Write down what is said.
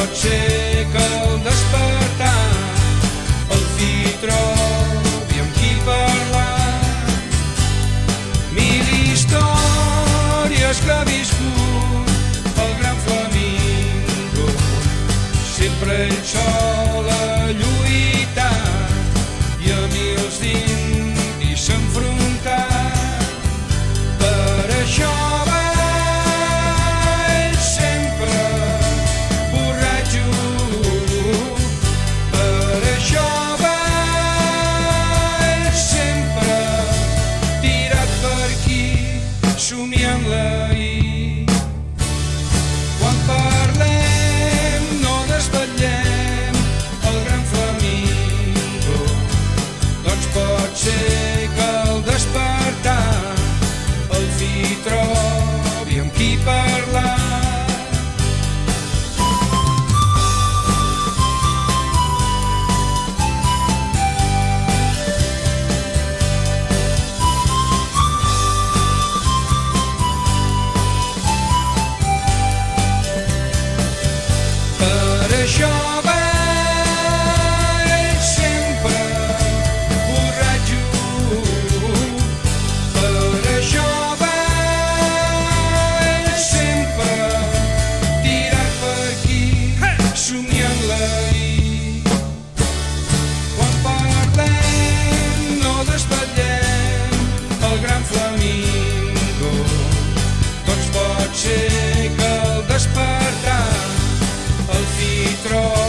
pot ser que al despertar el fill trobi amb qui parlar. Mil històries que ha viscut el gran Flamingo, sempre ell sol ha lluitat i a mils d'indis s'ha enfrontat. Per això va ell sempre borratxo, per això va ell sempre tirat per aquí, somiant l'ahir. Quan parlem no desvetllem el gran Flamingo, doncs pot ser que al despertar el fill trobi amb qui parlar. Per això va ell sempre borratxo, per això va ell sempre tirat per aquí, somiant l'ahir. Quan parlem no desvetllem el gran Flamingo, doncs pot ser que al despertar el fill trobi